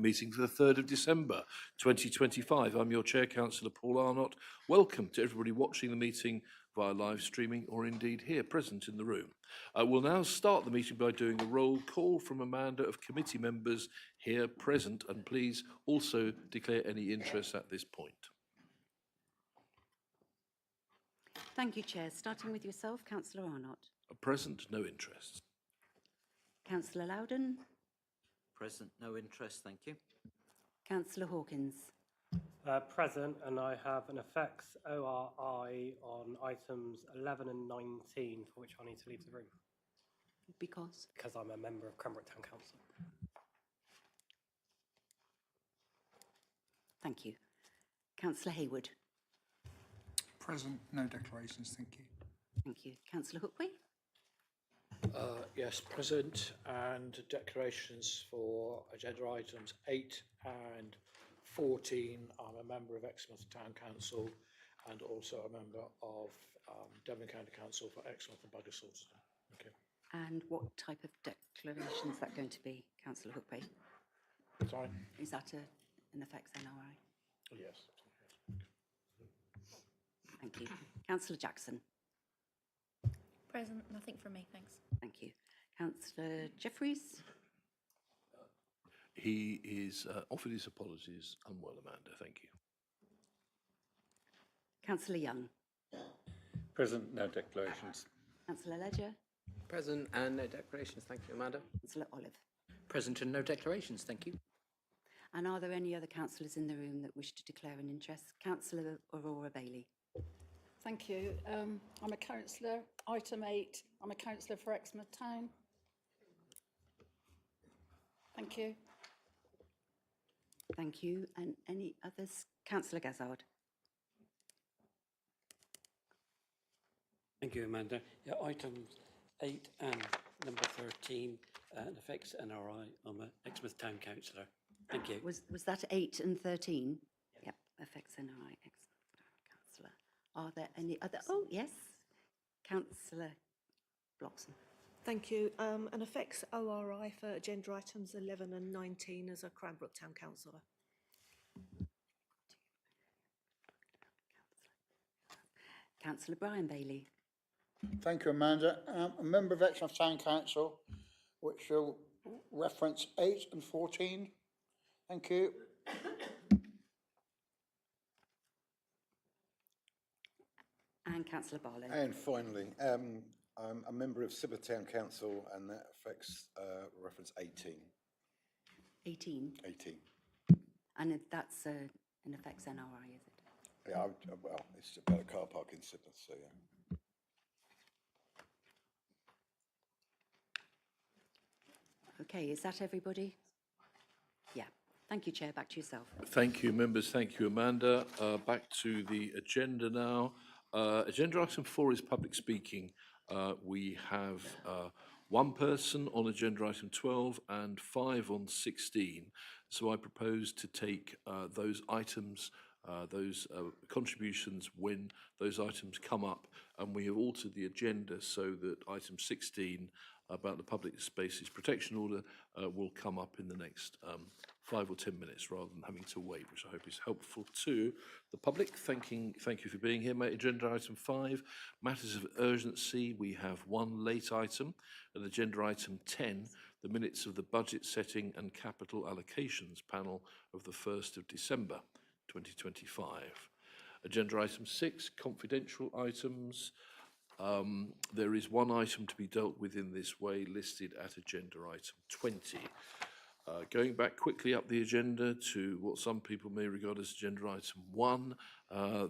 meeting for the 3rd of December 2025. I'm your Chair, Councillor Paul Arnott. Welcome to everybody watching the meeting via live streaming or indeed here present in the room. We'll now start the meeting by doing a roll call from Amanda of committee members here present, and please also declare any interest at this point. Thank you, Chair. Starting with yourself, Councillor Arnott. Present, no interest. Councillor Loudon. Present, no interest, thank you. Councillor Hawkins. Present, and I have an effects ORI on items 11 and 19, for which I need to leave the room. Because I'm a member of Cranbrook Town Council. Thank you. Councillor Hayward. Present, no declarations, thank you. Thank you. Councillor Hookway. Yes, present, and declarations for agenda items 8 and 14. I'm a member of Exmouth Town Council and also a member of Devon County Council for Exmouth and Buggersall. Okay. And what type of declaration is that going to be, Councillor Hookway? Sorry? Is that an effects NRI? Yes. Thank you. Councillor Jackson. Present, nothing from me, thanks. Thank you. Councillor Jeffries. He is offered his apologies, unwell, Amanda. Thank you. Councillor Young. Present, no declarations. Councillor Ledger. Present and no declarations, thank you, Amanda. Councillor Olive. Present and no declarations, thank you. And are there any other councillors in the room that wish to declare an interest? Councillor Aurora Bailey. Thank you. I'm a councillor. Item 8, I'm a councillor for Exmouth Town. Thank you. Thank you. And any others? Councillor Gazzard. Thank you, Amanda. Yeah, items 8 and number 13 affects NRI. I'm an Exmouth Town Councillor. Thank you. Was that 8 and 13? Yep, affects NRI, Councillor. Are there any other? Oh, yes. Councillor Bloxham. Thank you. An effects ORI for agenda items 11 and 19 as a Cranbrook Town Councillor. Councillor Brian Bailey. Thank you, Amanda. A member of Exmouth Town Council, which will reference 8 and 14. Thank you. And Councillor Barlow. And finally, I'm a member of Sybil Town Council, and that affects reference 18. 18? 18. And that's an effects NRI, is it? Yeah, well, it's about a car park in Sybil, so yeah. Okay, is that everybody? Yeah. Thank you, Chair. Back to yourself. Thank you, members. Thank you, Amanda. Back to the agenda now. Agenda item 4 is public speaking. We have one person on agenda item 12 and 5 on 16. So I propose to take those items, those contributions when those items come up, and we have altered the agenda so that item 16 about the public spaces protection order will come up in the next 5 or 10 minutes rather than having to wait, which I hope is helpful to the public. Thank you for being here. Agenda item 5, matters of urgency. We have one late item, and agenda item 10, the minutes of the budget setting and capital allocations panel of the 1st of December 2025. Agenda item 6, confidential items. There is one item to be dealt with in this way listed at agenda item 20. Going back quickly up the agenda to what some people may regard as agenda item 1,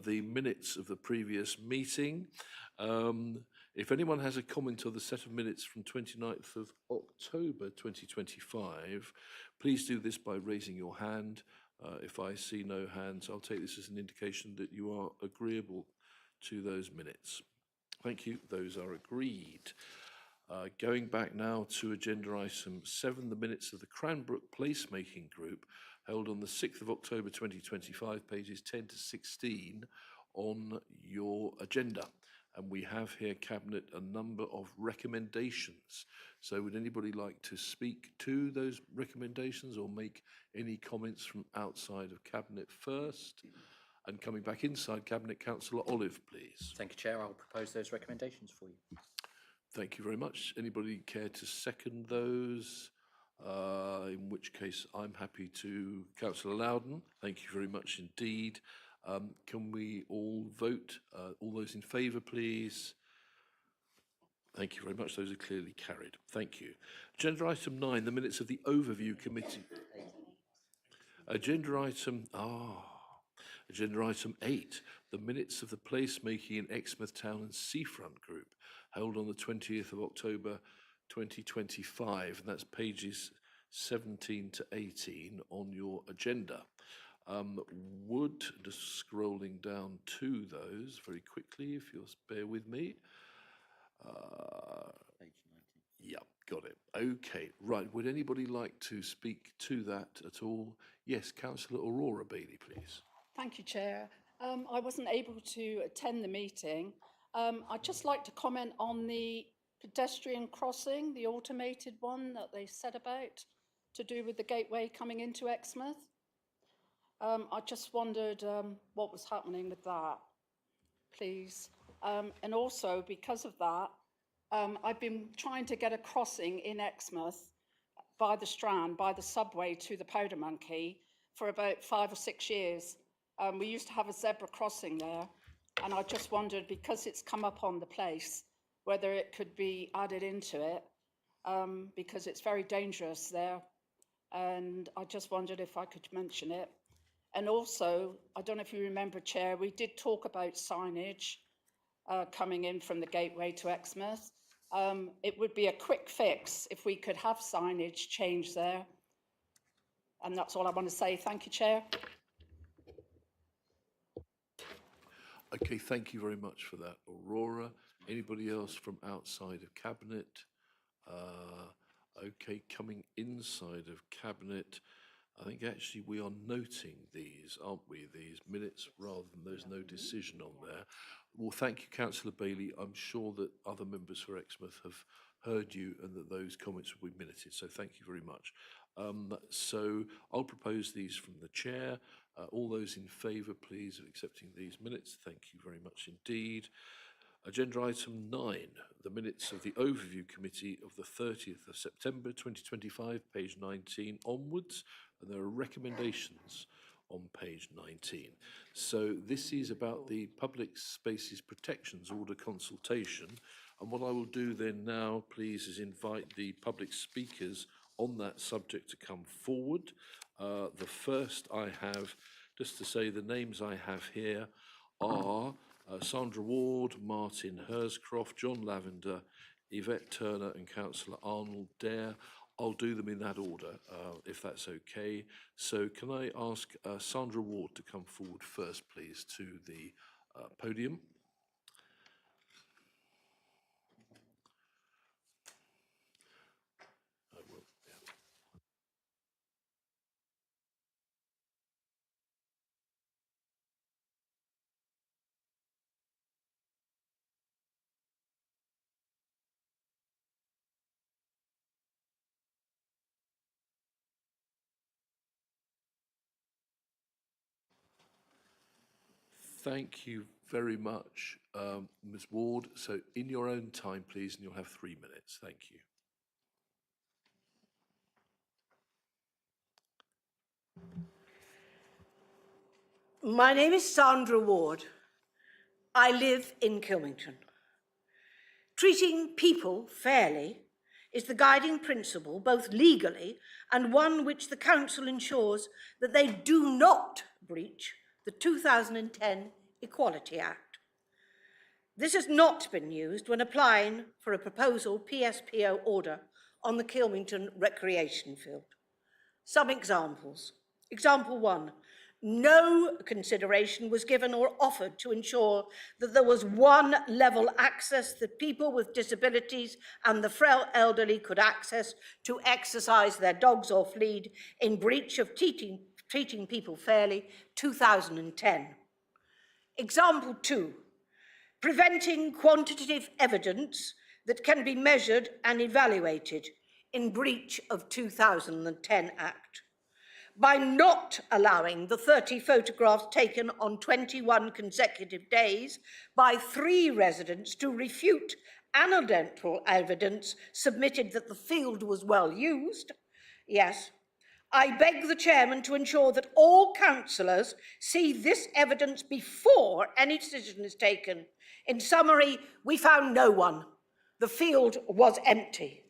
the minutes of the previous meeting. If anyone has a comment on the set of minutes from 29th of October 2025, please do this by raising your hand. If I see no hands, I'll take this as an indication that you are agreeable to those minutes. Thank you. Those are agreed. Going back now to agenda item 7, the minutes of the Cranbrook Placemaking Group held on the 6th of October 2025, pages 10 to 16 on your agenda. and we have here, Cabinet, a number of recommendations. So would anybody like to speak to those recommendations or make any comments from outside of Cabinet first? And coming back inside Cabinet, Councillor Olive, please. Thank you, Chair. I'll propose those recommendations for you. Thank you very much. Anybody care to second those? In which case, I'm happy to. Councillor Loudon, thank you very much indeed. Can we all vote? All those in favour, please. Thank you very much. Those are clearly carried. Thank you. Agenda item 9, the minutes of the overview committee. Agenda item 8, the minutes of the placemaking in Exmouth Town and Seafront Group, held on the 20th of October 2025, and that's pages 17 to 18 on your agenda. Just scrolling down to those very quickly, if you'll bear with me. Yeah, got it. Okay, right. Would anybody like to speak to that at all? Yes, Councillor Aurora Bailey, please. Thank you, Chair. I wasn't able to attend the meeting. I'd just like to comment on the pedestrian crossing, the automated one that they said about, to do with the gateway coming into Exmouth. I just wondered what was happening with that, please. And also, because of that, I've been trying to get a crossing in Exmouth by the Strand, by the subway to the Powder Monkey for about 5 or 6 years. We used to have a zebra crossing there, and I just wondered, because it's come up on the place, whether it could be added into it, because it's very dangerous there. And I just wondered if I could mention it. And also, I don't know if you remember, Chair, we did talk about signage coming in from the gateway to Exmouth. It would be a quick fix if we could have signage changed there. And that's all I want to say. Thank you, Chair. Okay, thank you very much for that, Aurora. Anybody else from outside of Cabinet? Okay, coming inside of Cabinet, I think actually we are noting these, aren't we, these minutes, rather than there's no decision on there. Well, thank you, Councillor Bailey. I'm sure that other members for Exmouth have heard you and that those comments will be minuted, so thank you very much. So I'll propose these from the Chair. All those in favour, please, of accepting these minutes. Thank you very much indeed. Agenda item 9, the minutes of the Overview Committee of the 30th of September 2025, page 19 onwards, and there are recommendations on page 19. So this is about the Public Spaces Protections Order consultation, and what I will do then now, please, is invite the public speakers on that subject to come forward. The first I have, just to say the names I have here are Sandra Ward, Martin Herscroft, John Lavender, Yvette Turner and Councillor Arnold Dare. I'll do them in that order, if that's okay. So can I ask Sandra Ward to come forward first, please, to the podium? Thank you very much, Ms. Ward. So in your own time, please, and you'll have 3 minutes. Thank you. My name is Sandra Ward. I live in Kilmington. Treating people fairly is the guiding principle, both legally and one which the Council ensures that they do not breach the 2010 Equality Act. This has not been used when applying for a proposal PSPO order on the Kilmington recreation field. Some examples. Example 1. No consideration was given or offered to ensure that there was one level access that people with disabilities and the frail elderly could access to exercise their dogs off lead in breach of Treating People Fairly 2010. Example 2. preventing quantitative evidence that can be measured and evaluated in breach of 2010 Act, by not allowing the 30 photographs taken on 21 consecutive days by 3 residents to refute anecdotal evidence submitted that the field was well used. Yes, I beg the chairman to ensure that all councillors see this evidence before any decision is taken. In summary, we found no one. The field was empty.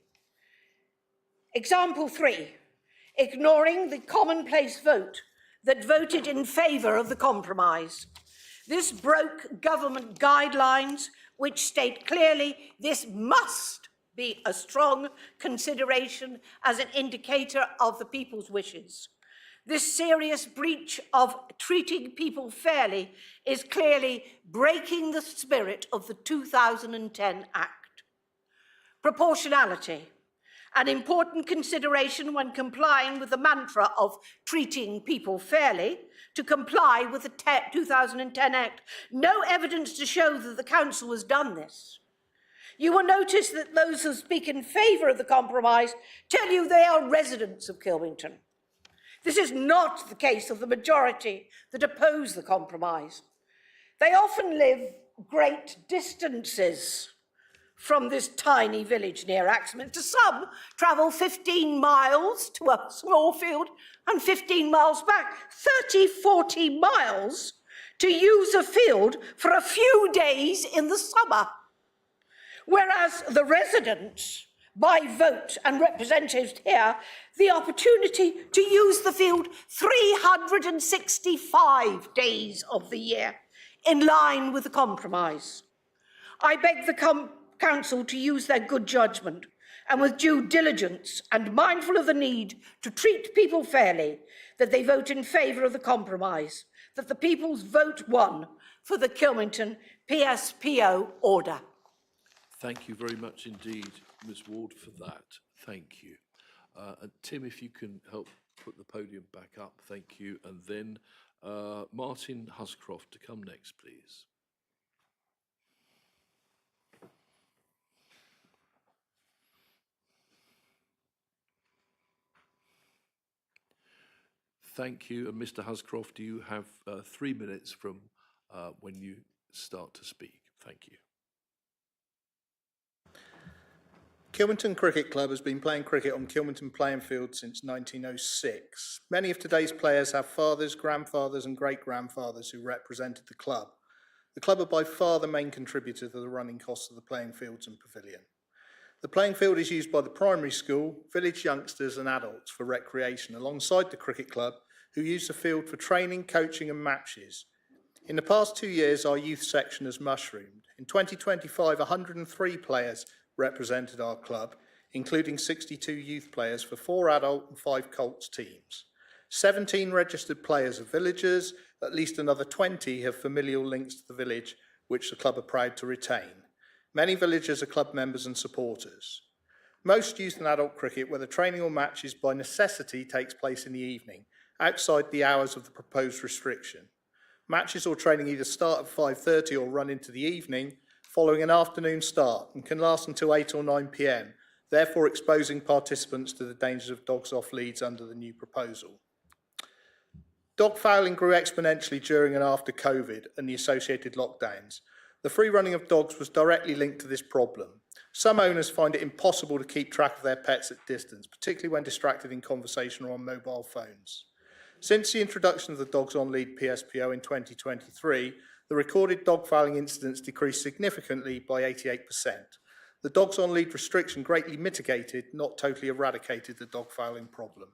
Example 3, ignoring the commonplace vote that voted in favour of the compromise. This broke government guidelines which state clearly this must be a strong consideration as an indicator of the people's wishes. This serious breach of treating people fairly is clearly breaking the spirit of the 2010 Act. Proportionality, an important consideration when complying with the mantra of treating people fairly, to comply with the 2010 Act. No evidence to show that the council has done this. You will notice that those who speak in favour of the compromise tell you they are residents of Kilmington. This is not the case of the majority that oppose the compromise. They often live great distances from this tiny village near Axminster. Some travel 15 miles to a small field and 15 miles back, 30, 40 miles to use a field for a few days in the summer. Whereas the residents, by vote and representatives here, the opportunity to use the field 365 days of the year, in line with the compromise. I beg the council to use their good judgment and with due diligence and mindful of the need to treat people fairly, that they vote in favour of the compromise, that the people's vote won for the Kilmington PSPO order. Thank you very much indeed, Ms Ward, for that. Thank you. And Tim, if you can help put the podium back up, thank you. And then Martin Huscroft to come next, please. Thank you. And Mr Huscroft, you have 3 minutes from when you start to speak. Thank you. Kilmington Cricket Club has been playing cricket on Kilmington playing field since 1906. Many of today's players have fathers, grandfathers and great-grandfathers who represented the club. The club are by far the main contributor to the running costs of the playing fields and pavilion. The playing field is used by the primary school, village youngsters and adults for recreation, alongside the cricket club, who use the field for training, coaching and matches. In the past 2 years, our youth section has mushroomed. In 2025, 103 players represented our club, including 62 youth players for 4 adult and 5 Colts teams. 17 registered players are villagers, at least another 20 have familial links to the village, which the club are proud to retain. Many villagers are club members and supporters. Most youth and adult cricket, whether training or matches, by necessity takes place in the evening, outside the hours of the proposed restriction. Matches or training either start at 5:30 or run into the evening, following an afternoon start, and can last until 8 or 9 p.m, therefore exposing participants to the dangers of dogs off leads under the new proposal. Dog fouling grew exponentially during and after COVID and the associated lockdowns. The free running of dogs was directly linked to this problem. Some owners find it impossible to keep track of their pets at distance, particularly when distracted in conversation or on mobile phones. Since the introduction of the Dogs on Lead PSPO in 2023, the recorded dog fouling incidents decreased significantly by 88%. The Dogs on Lead restriction greatly mitigated, not totally eradicated, the dog fouling problem.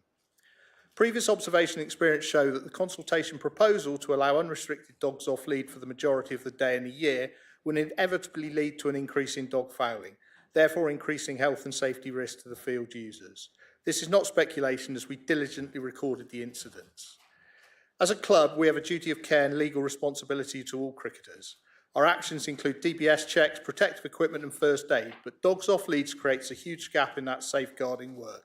Previous observation and experience show that the consultation proposal to allow unrestricted dogs off lead for the majority of the day and the year will inevitably lead to an increase in dog fouling, therefore increasing health and safety risks to the field users. This is not speculation, as we diligently recorded the incidents. As a club, we have a duty of care and legal responsibility to all cricketers. Our actions include DBS checks, protective equipment and first aid, but dogs off leads creates a huge gap in that safeguarding work.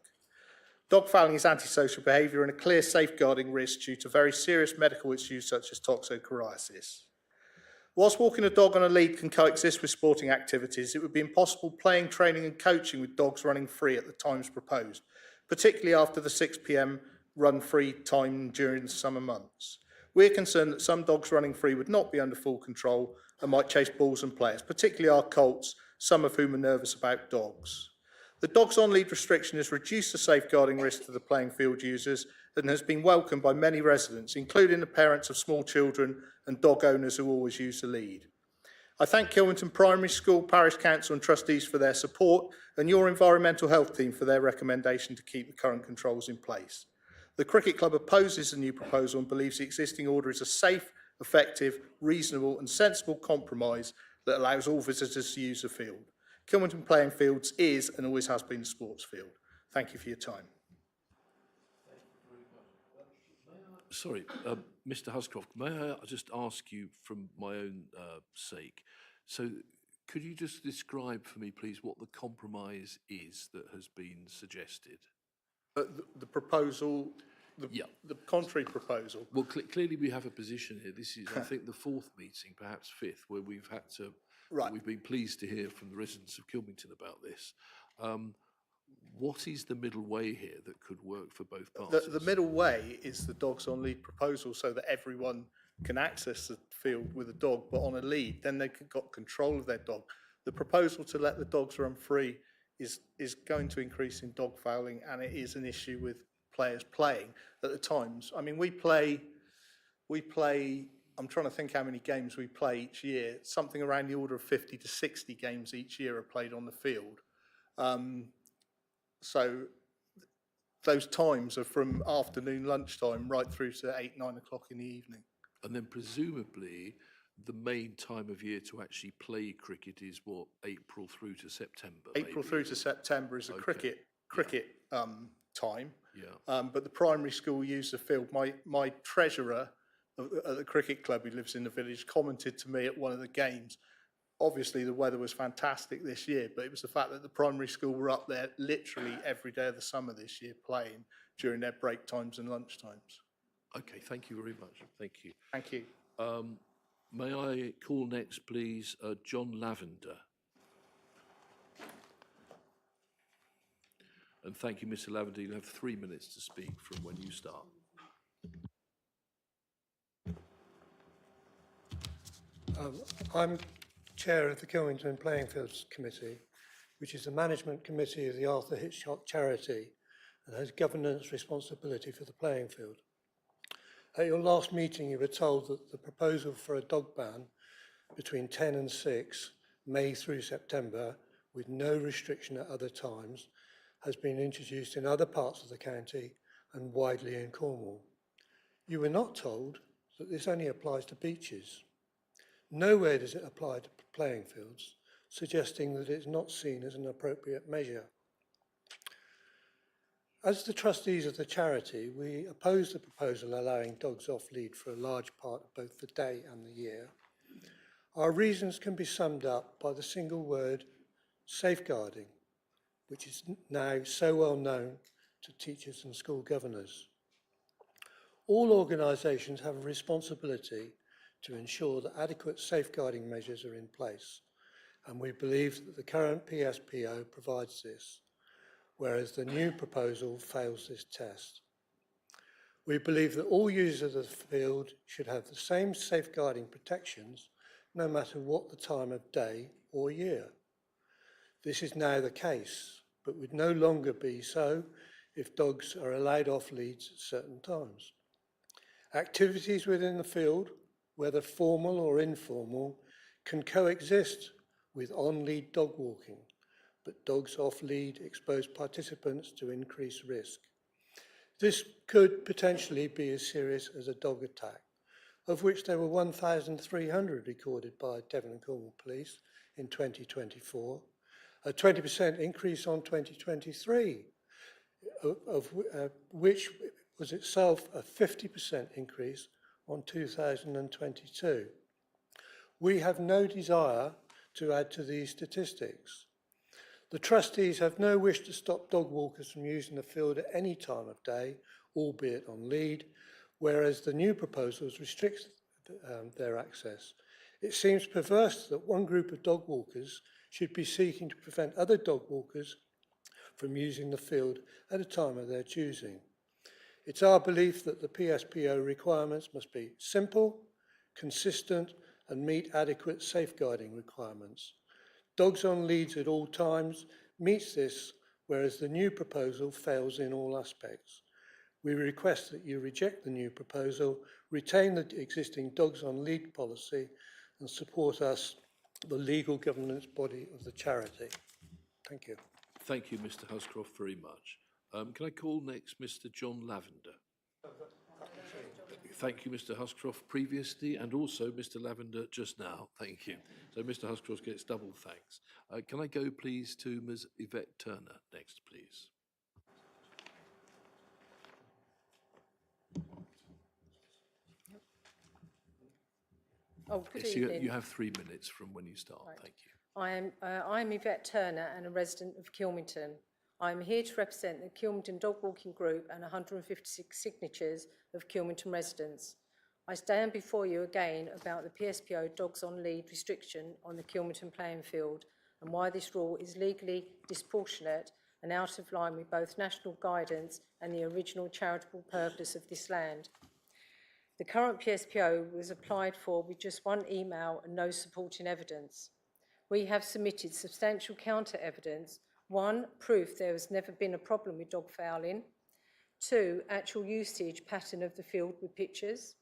Dog fouling is antisocial behaviour and a clear safeguarding risk due to very serious medical issues such as toxoplasmosis. Whilst walking a dog on a lead can coexist with sporting activities, it would be impossible playing, training and coaching with dogs running free at the times proposed, particularly after the 6 p.m. run free time during the summer months. We're concerned that some dogs running free would not be under full control and might chase balls and players, particularly our colts, some of whom are nervous about dogs. The dogs on lead restriction has reduced the safeguarding risk to the playing field users and has been welcomed by many residents, including the parents of small children and dog owners who always use the lead. I thank Kilwinton Primary School, Parish Council and trustees for their support and your environmental health team for their recommendation to keep the current controls in place. The Cricket Club opposes the new proposal and believes the existing order is a safe, effective, reasonable and sensible compromise that allows all visitors to use the field. Kilwinton Playing Fields is and always has been a sports field. Thank you for your time. Sorry, Mr. Huscroft, may I just ask you from my own sake, so could you just describe for me, please, what the compromise is that has been suggested? The proposal, the contrary proposal. Well, clearly we have a position here. This is, I think, the fourth meeting, perhaps fifth, where we've had to, we've been pleased to hear from the residents of Kilmington about this. What is the middle way here that could work for both parties? The middle way is the dogs on lead proposal so that everyone can access the field with a dog, but on a lead, then they've got control of their dog. The proposal to let the dogs run free is going to increase in dog fouling, and it is an issue with players playing at the times. I mean, we play, I'm trying to think how many games we play each year. Something around the order of 50 to 60 games each year are played on the field. So those times are from afternoon, lunchtime, right through to 8, 9 o'clock in the evening. And then presumably the main time of year to actually play cricket is what, April through to September? April through to September is a cricket time. Yeah. But the primary school use the field. My treasurer at the cricket club, who lives in the village, commented to me at one of the games. Obviously, the weather was fantastic this year, but it was the fact that the primary school were up there literally every day of the summer this year playing during their break times and lunch times. Okay, thank you very much. Thank you. Thank you. May I call next, please, John Lavender? And thank you, Mr. Lavender. You have 3 minutes to speak from when you start. I'm Chair of the Kilmington Playing Fields Committee, which is the management committee of the Arthur Hitchcock charity and has governance responsibility for the playing field. At your last meeting, you were told that the proposal for a dog ban between 10 and 6, May through September, with no restriction at other times, has been introduced in other parts of the county and widely in Cornwall. You were not told that this only applies to beaches. Nowhere does it apply to playing fields, suggesting that it's not seen as an appropriate measure. As the trustees of the charity, we oppose the proposal allowing dogs off lead for a large part of both the day and the year. Our reasons can be summed up by the single word safeguarding, which is now so well known to teachers and school governors. All organisations have a responsibility to ensure that adequate safeguarding measures are in place, and we believe that the current PSPO provides this, whereas the new proposal fails this test. We believe that all users of the field should have the same safeguarding protections, no matter what the time of day or year. This is now the case, but would no longer be so if dogs are allowed off leads at certain times. Activities within the field, whether formal or informal, can coexist with on-lead dog walking, but dogs off-lead expose participants to increased risk. This could potentially be as serious as a dog attack, of which there were 1,300 recorded by Devon and Cornwall Police in 2024, a 20% increase on 2023, which was itself a 50% increase on 2022. We have no desire to add to these statistics. The trustees have no wish to stop dog walkers from using the field at any time of day, albeit on lead, whereas the new proposals restrict their access. It seems perverse that one group of dog walkers should be seeking to prevent other dog walkers from using the field at a time of their choosing. It's our belief that the PSPO requirements must be simple, consistent, and meet adequate safeguarding requirements. Dogs on leads at all times meets this, whereas the new proposal fails in all aspects. We request that you reject the new proposal, retain the existing dogs on lead policy, and support us, the legal governance body of the charity. Thank you. Thank you, Mr Huscroft, very much. Can I call next Mr John Lavender? Thank you, Mr Huscroft, previously, and also Mr Lavender just now. Thank you. So Mr Huscroft gets double thanks. Can I go, please, to Ms Yvette Turner next, please? Oh, good Yes, evening. you have 3 minutes from when you start. Right. Thank you. I'm Yvette Turner and a resident of Kilmington. I'm here to represent the Kilmington Dog Walking Group and 156 signatures of Kilmington residents. I stand before you again about the PSPO dogs on lead restriction on the Kilmington playing field and why this rule is legally disproportionate and out of line with both national guidance and the original charitable purpose of this land. The current PSPO was applied for with just one email and no supporting evidence. We have submitted substantial counter evidence. 1, proof there has never been a problem with dog fouling. 2, actual usage pattern of the field with pictures.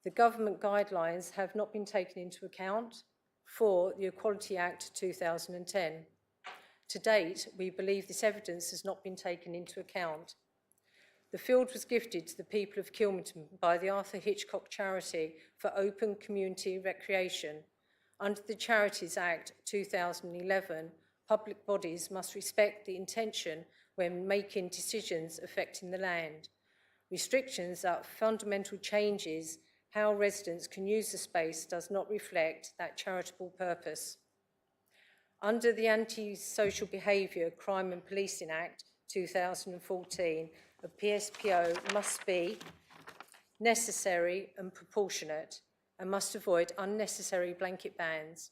The government guidelines have not been taken into account. 4, the Equality Act 2010. To date, we believe this evidence has not been taken into account. The field was gifted to the people of Kilmington by the Arthur Hitchcock Charity for open community recreation. Under the Charities Act 2011, public bodies must respect the intention when making decisions affecting the land. Restrictions are fundamental changes how residents can use the space does not reflect that charitable purpose. Under the Anti-Social Behaviour, Crime and Policing Act 2014, a PSPO must be necessary and proportionate and must avoid unnecessary blanket bans.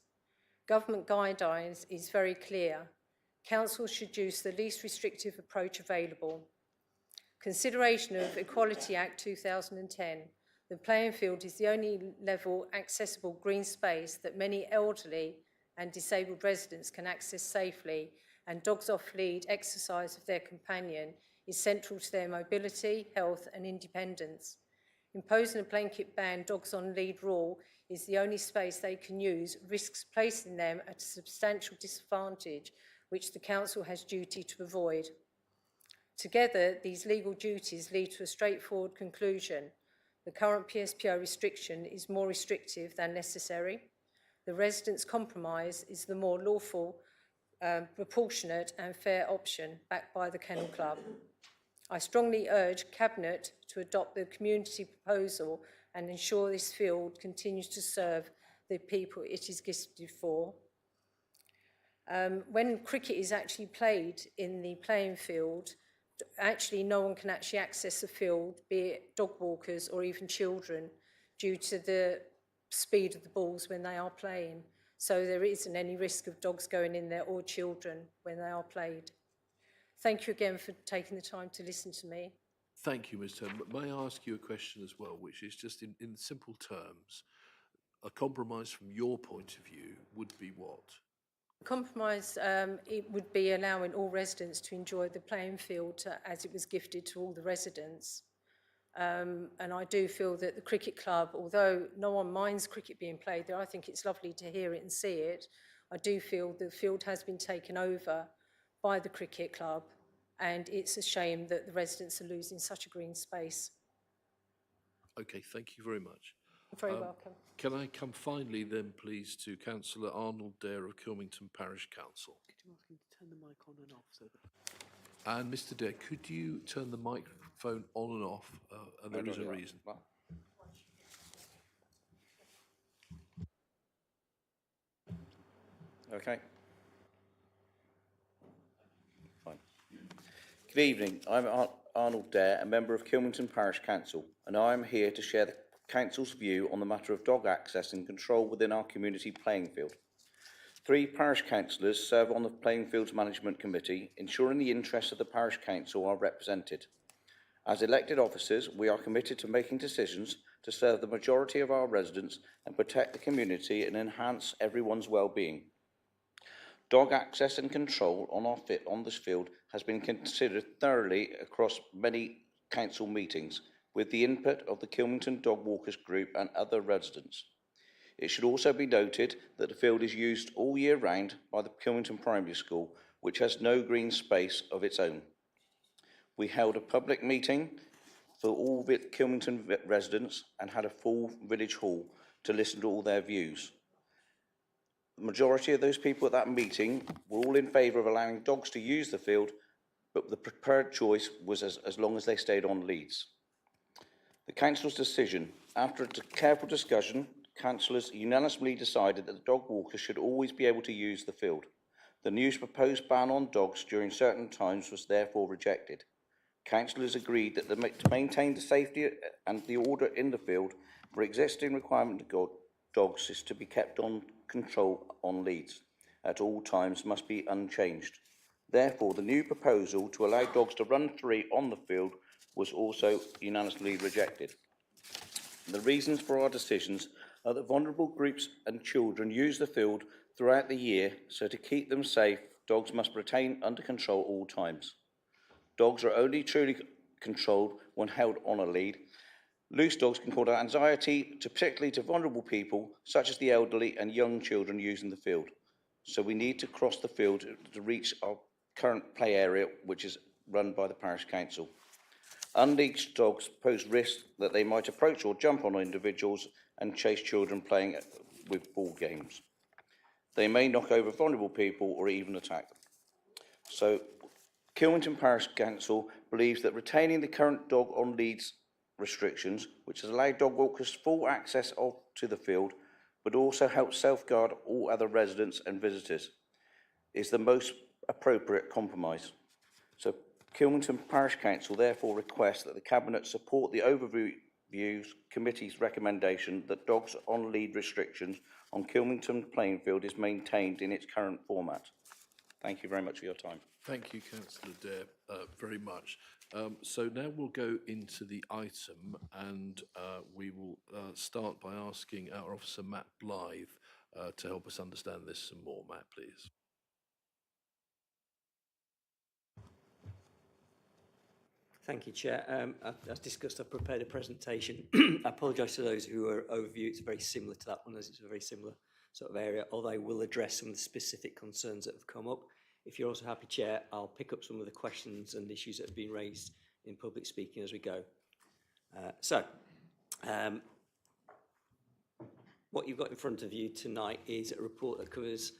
Government guidelines is very clear. Council should use the least restrictive approach available. Consideration of Equality Act 2010. The playing field is the only level accessible green space that many elderly and disabled residents can access safely, and dogs off lead exercise of their companion is central to their mobility, health and independence. Imposing a blanket ban dogs on lead rule is the only space they can use, risks placing them at a substantial disadvantage, which the council has duty to avoid. Together, these legal duties lead to a straightforward conclusion. The current PSPO restriction is more restrictive than necessary. The residents' compromise is the more lawful, proportionate and fair option backed by the Kennel Club. I strongly urge Cabinet to adopt the community proposal and ensure this field continues to serve the people it is gifted for. When cricket is actually played in the playing field, actually no one can actually access the field, be it dog walkers or even children, due to the speed of the balls when they are playing. So there isn't any risk of dogs going in there or children when they are played. Thank you again for taking the time to listen to me. Thank you, Ms. Turner. May I ask you a question as well, which is just in simple terms, a compromise from your point of view would be what? Compromise, it would be allowing all residents to enjoy the playing field as it was gifted to all the residents. And I do feel that the cricket club, although no one minds cricket being played there, I think it's lovely to hear it and see it. I do feel the field has been taken over by the cricket club, and it's a shame that the residents are losing such a green space. Okay, thank you very much. You're very welcome. Can I come finally then, please, to Councillor Arnold Dare of Kilmington Parish Council? Could you ask him to turn the mic on and off so that... And Mr Dare, could you turn the microphone on and off? And there is a reason. Okay. Fine. Good evening. I'm Arnold Dare, a member of Kilmington Parish Council, and I am here to share the Council's view on the matter of dog access and control within our community playing field. 3 parish councillors serve on the Playing Fields Management Committee, ensuring the interests of the parish council are represented. As elected officers, we are committed to making decisions to serve the majority of our residents and protect the community and enhance everyone's well-being. Dog access and control on this field has been considered thoroughly across many council meetings, with the input of the Kilmington Dog Walkers Group and other residents. It should also be noted that the field is used all year round by the Kilmington Primary School, which has no green space of its own. We held a public meeting for all Kilmington residents and had a full village hall to listen to all their views. The majority of those people at that meeting were all in favour of allowing dogs to use the field, but the preferred choice was as long as they stayed on leads. The council's decision, after a careful discussion, councillors unanimously decided that the dog walkers should always be able to use the field. The new proposed ban on dogs during certain times was therefore rejected. Councillors agreed that to maintain the safety and the order in the field, the existing requirement of dogs is to be kept on control on leads at all times must be unchanged. Therefore, the new proposal to allow dogs to run free on the field was also unanimously rejected. The reasons for our decisions are that vulnerable groups and children use the field throughout the year, so to keep them safe, dogs must retain under control all times. Dogs are only truly controlled when held on a lead. Loose dogs can cause anxiety, particularly to vulnerable people, such as the elderly and young children using the field. So we need to cross the field to reach our current play area, which is run by the parish council. Unleashed dogs pose risks that they might approach or jump on individuals and chase children playing with ball games. They may knock over vulnerable people or even attack them. So, Kilmington Parish Council believes that retaining the current dog on leads restrictions, which has allowed dog walkers full access to the field, but also helps safeguard all other residents and visitors, is the most appropriate compromise. So, Kilmington Parish Council therefore requests that the Cabinet support the Overview Committee's recommendation that dogs on lead restrictions on Kilmington playing field is maintained in its current format. Thank you very much for your time. Thank you, Councillor Dare, very much. So now we'll go into the item, and we will start by asking our officer Matt Blythe to help us understand this some more. Matt, please. Thank you, Chair. As discussed, I've prepared a presentation. I apologise to those who are overview. It's very similar to that one, as it's a very similar sort of area, although I will address some of the specific concerns that have come up. If you're also happy, Chair, I'll pick up some of the questions and issues that have been raised in public speaking as we go. What you've got in front of you tonight is a report that covers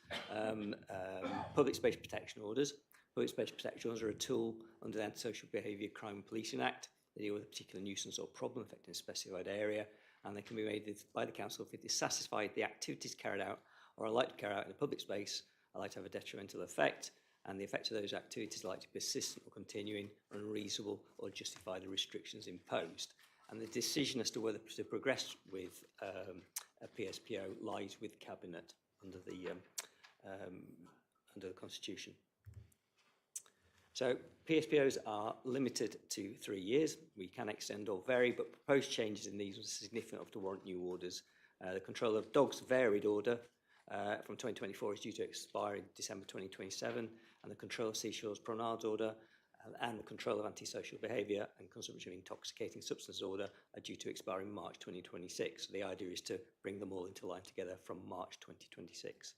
public space protection orders. Public space protection orders are a tool under the Antisocial Behaviour Crime and Policing Act. They deal with a particular nuisance or problem affecting a specified area, and they can be made by the council if it is satisfied the activities carried out or are likely to carry out in a public space are likely to have a detrimental effect, and the effect of those activities are likely to be persistent or continuing, unreasonable, or justify the restrictions imposed. And the decision as to whether to progress with a PSPO lies with Cabinet under the Constitution. So PSPOs are limited to 3 years. We can extend or vary, but proposed changes in these are significant enough to warrant new orders. The control of dogs varied order from 2024 is due to expire in December 2027, and the control of seashores promenades order and the control of antisocial behaviour and consumption of intoxicating substance order are due to expire in March 2026. So the idea is to bring them all into line together from March 2026.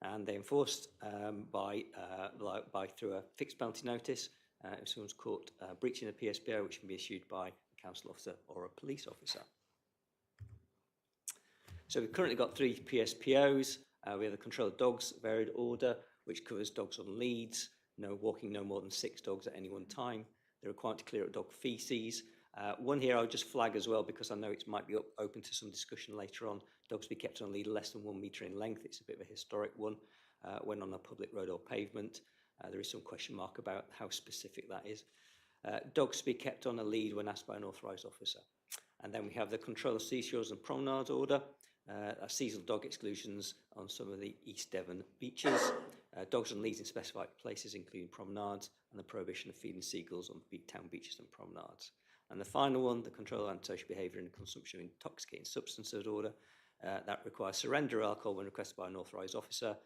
And they're enforced through a fixed penalty notice if someone's caught breaching a PSPO, which can be issued by a council officer or a police officer. So we've currently got 3 PSPOs. We have the control of dogs varied order, which covers dogs on leads, walking no more than 6 dogs at any one time. The requirement to clear up dog faeces. One here I'll just flag as well, because I know it might be open to some discussion later on. Dogs be kept on lead less than 1 metre in length. It's a bit of a historic one when on a public road or pavement. There is some question mark about how specific that is. Dogs be kept on a lead when asked by an authorised officer. And then we have the control of seashores and promenades order, seasonal dog exclusions on some of the East Devon beaches, dogs on leads in specified places, including promenades, and the prohibition of feeding seagulls on town beaches and promenades. And the final one, the control of antisocial behaviour and consumption of intoxicating substances order, that requires surrender of alcohol when requested by an authorised officer.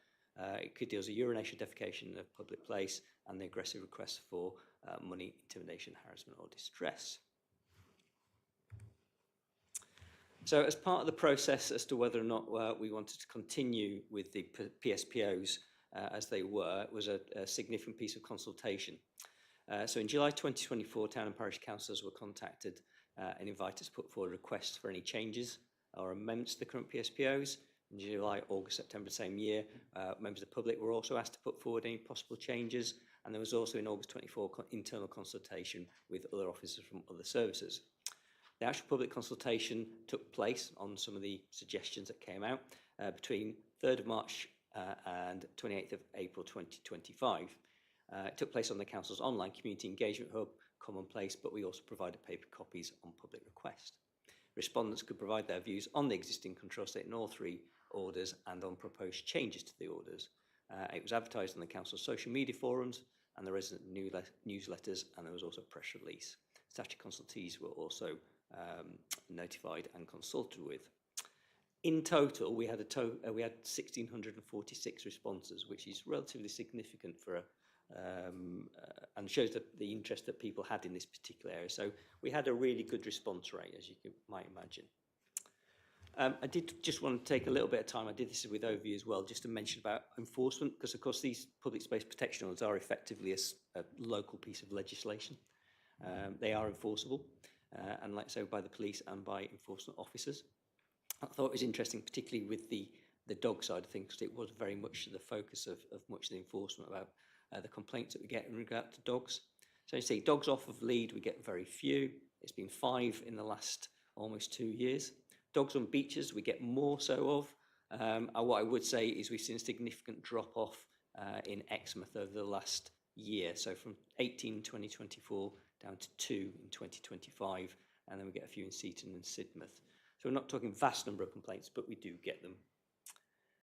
It could deal with urination, defecation in a public place, and the aggressive requests for money, intimidation, harassment, or distress. So as part of the process as to whether or not we wanted to continue with the PSPOs as they were, it was a significant piece of consultation. So in July 2024, town and parish councillors were contacted and invited to put forward requests for any changes or amendments to the current PSPOs. In July, August, September the same year, members of the public were also asked to put forward any possible changes, and there was also in August 24 internal consultation with other officers from other services. The actual public consultation took place on some of the suggestions that came out between 3rd of March and 28th of April 2025. It took place on the Council's online community engagement hub, Commonplace, but we also provided paper copies on public request. Respondents could provide their views on the existing control state in all 3 orders and on proposed changes to the orders. It was advertised on the Council's social media forums and the resident newsletters, and there was also a press release. Statutory consultees were also notified and consulted with. In total, we had 1,646 responses, which is relatively significant for and shows that the interest that people had in this particular area. So we had a really good response rate, as you might imagine. I did just want to take a little bit of time, I did this with overview as well, just to mention about enforcement, because of course these public space protection orders are effectively a local piece of legislation. They are enforceable, and like so by the police and by enforcement officers. I thought it was interesting, particularly with the dog side of things, because it was very much the focus of much of the enforcement about the complaints that we get in regard to dogs. So you see, dogs off of lead, we get very few. It's been 5 in the last almost 2 years. Dogs on beaches, we get more so of. And what I would say is we've seen a significant drop off in Exmouth over the last year. So from 18 in 2024 down to 2 in 2025. And then we get a few in Seaton and Sidmouth. So we're not talking vast number of complaints, but we do get them